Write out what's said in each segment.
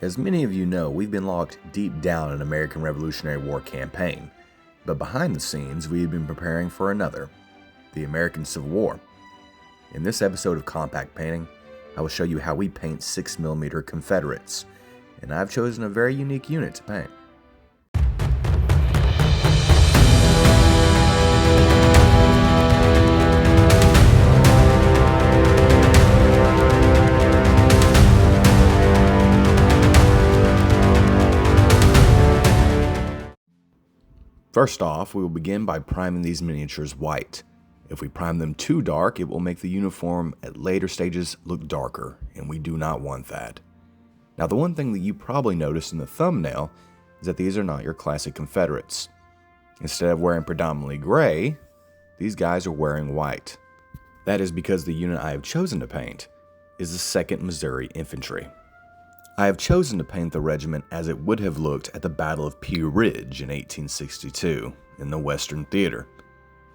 As many of you know, we've been locked deep down in an American Revolutionary War campaign, but behind the scenes we have been preparing for another, the American Civil War. In this episode of Compact Painting, I will show you how we paint 6mm Confederates, and I've chosen a very unique unit to paint. First off, we will begin by priming these miniatures white. If we prime them too dark, it will make the uniform at later stages look darker, and we do not want that. Now, the one thing that you probably noticed in the thumbnail is that these are not your classic Confederates. Instead of wearing predominantly gray, these guys are wearing white. That is because the unit I have chosen to paint is the 2nd Missouri Infantry. I have chosen to paint the regiment as it would have looked at the Battle of Pea Ridge in 1862 in the Western Theater.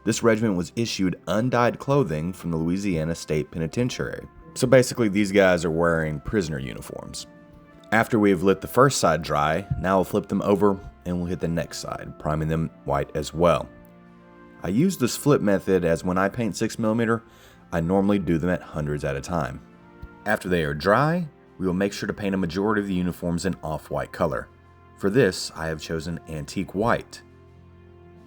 This regiment was issued undyed clothing from the Louisiana State Penitentiary. So basically these guys are wearing prisoner uniforms. After we have lit the first side dry, now we'll flip them over and we'll hit the next side, priming them white as well. I use this flip method as when I paint 6mm, I normally do them at hundreds at a time. After they are dry, we will make sure to paint a majority of the uniforms in off-white color. For this, I have chosen antique white.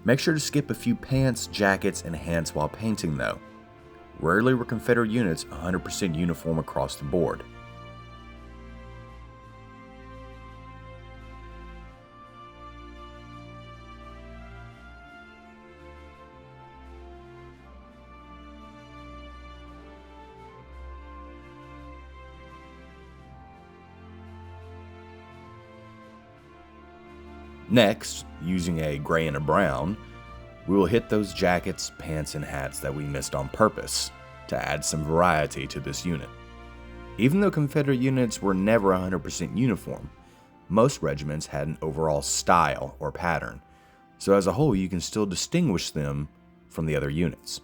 Make sure to skip a few pants, jackets, and hats while painting though. Rarely were Confederate units 100% uniform across the board. Next, using a gray and a brown, we will hit those jackets, pants, and hats that we missed on purpose to add some variety to this unit. Even though Confederate units were never 100% uniform, most regiments had an overall style or pattern, so as a whole you can still distinguish them from the other units.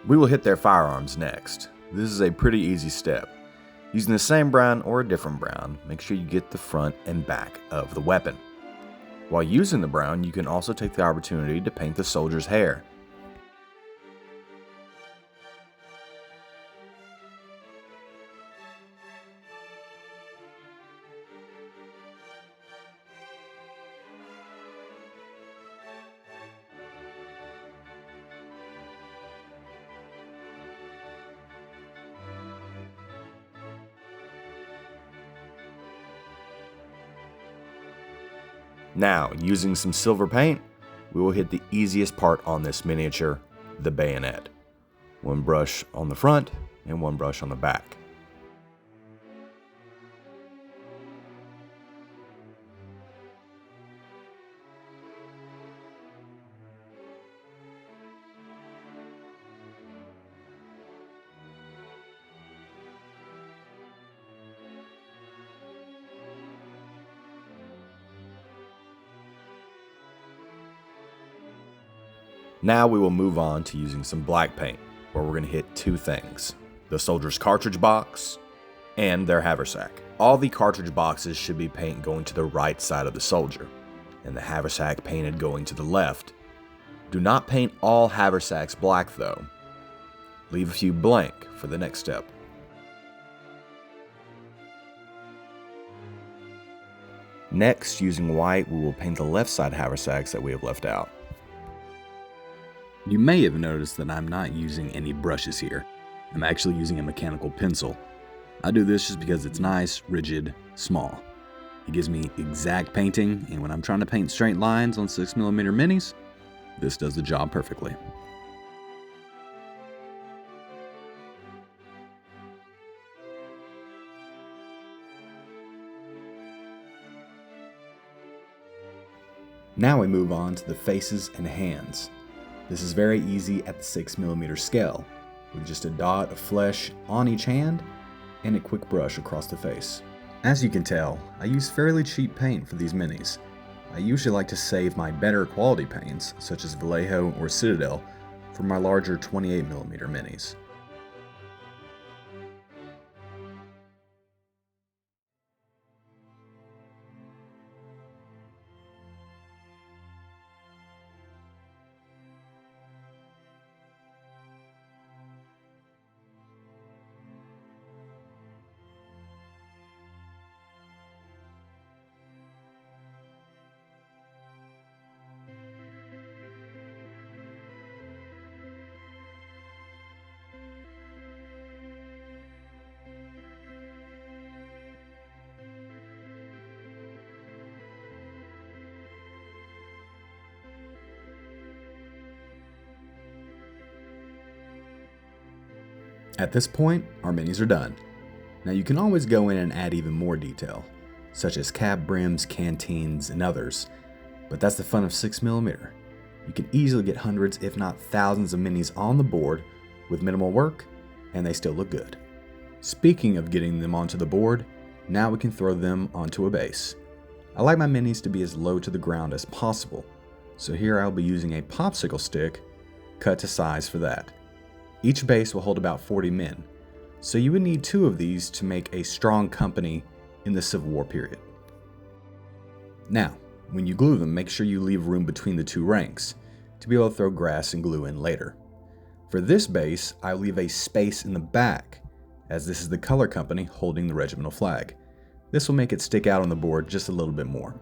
We will hit their firearms next. This is a pretty easy step. Using the same brown or a different brown, make sure you get the front and back of the weapon. While using the brown, you can also take the opportunity to paint the soldier's hair. Now, using some silver paint, we will hit the easiest part on this miniature, the bayonet. One brush on the front and one brush on the back. Now we will move on to using some black paint, where we're going to hit two things: the soldier's cartridge box and their haversack. All the cartridge boxes should be paint going to the right side of the soldier, and the haversack painted going to the left. Do not paint all haversacks black though. Leave a few blank for the next step. Next, using white, we will paint the left side haversacks that we have left out. You may have noticed that I'm not using any brushes here. I'm actually using a mechanical pencil. I do this just because it's nice, rigid, small. It gives me exact painting, and when I'm trying to paint straight lines on 6mm minis, this does the job perfectly. Now we move on to the faces and hands. This is very easy at the 6mm scale, with just a dot of flesh on each hand and a quick brush across the face. As you can tell, I use fairly cheap paint for these minis. I usually like to save my better quality paints, such as Vallejo or Citadel, for my larger 28mm minis. At this point, our minis are done. Now you can always go in and add even more detail, such as cap brims, canteens, and others, but that's the fun of 6mm. You can easily get hundreds if not thousands of minis on the board with minimal work, and they still look good. Speaking of getting them onto the board, now we can throw them onto a base. I like my minis to be as low to the ground as possible, so here I'll be using a popsicle stick cut to size for that. Each base will hold about 40 men, so you would need 2 of these to make a strong company in the Civil War period. Now, when you glue them, make sure you leave room between the 2 ranks to be able to throw grass and glue in later. For this base, I leave a space in the back, as this is the color company holding the regimental flag. This will make it stick out on the board just a little bit more.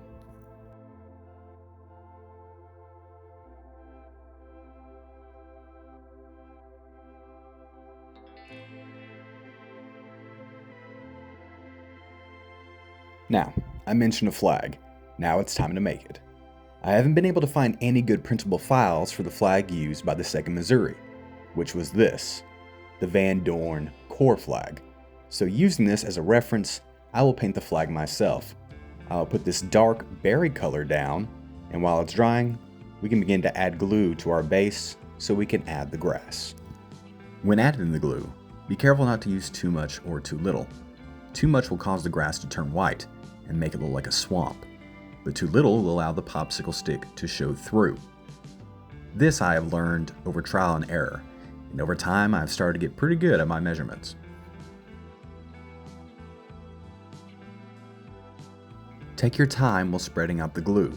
Now, I mentioned a flag. Now it's time to make it. I haven't been able to find any good printable files for the flag used by the 2nd Missouri, which was this, the Van Dorn Corps flag. So using this as a reference, I will paint the flag myself. I'll put this dark berry color down, and while it's drying, we can begin to add glue to our base so we can add the grass. When adding the glue, be careful not to use too much or too little. Too much will cause the grass to turn white and make it look like a swamp, but too little will allow the popsicle stick to show through. This I have learned over trial and error, and over time I've started to get pretty good at my measurements. Take your time while spreading out the glue.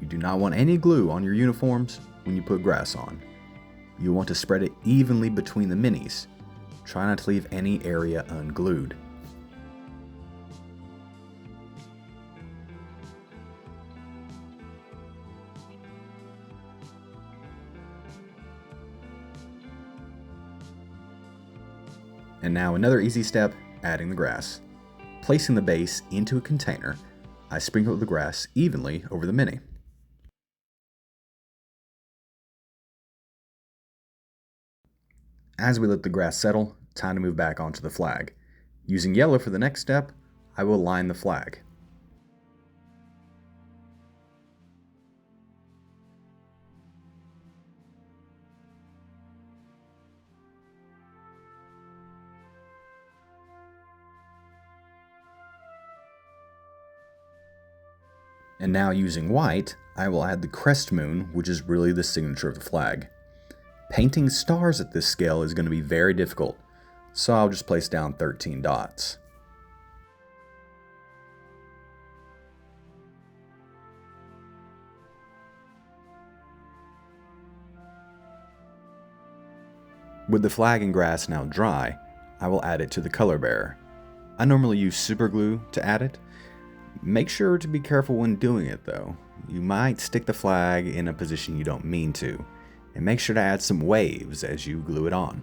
You do not want any glue on your uniforms when you put grass on. You want to spread it evenly between the minis. Try not to leave any area unglued. And now another easy step, adding the grass. Placing the base into a container, I sprinkle the grass evenly over the mini. As we let the grass settle, time to move back onto the flag. Using yellow for the next step, I will line the flag. And now using white, I will add the crest moon, which is really the signature of the flag. Painting stars at this scale is going to be very difficult, so I'll just place down 13 dots. With the flag and grass now dry, I will add it to the color bearer. I normally use super glue to add it. Make sure to be careful when doing it though. You might stick the flag in a position you don't mean to, and make sure to add some waves as you glue it on.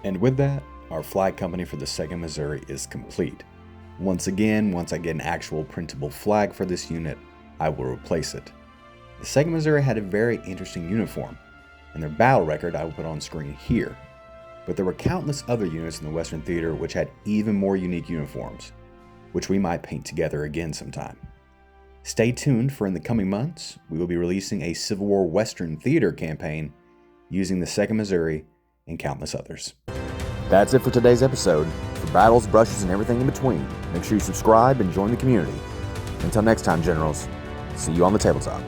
And with that, our flag company for the 2nd Missouri is complete. Once again, once I get an actual printable flag for this unit, I will replace it. The 2nd Missouri had a very interesting uniform, and their battle record I will put on screen here. But there were countless other units in the Western Theater which had even more unique uniforms, which we might paint together again sometime. Stay tuned, for in the coming months, we will be releasing a Civil War Western Theater campaign using the 2nd Missouri and countless others. That's it for today's episode. For battles, brushes, and everything in between, make sure you subscribe and join the community. Until next time, Generals, see you on the tabletop.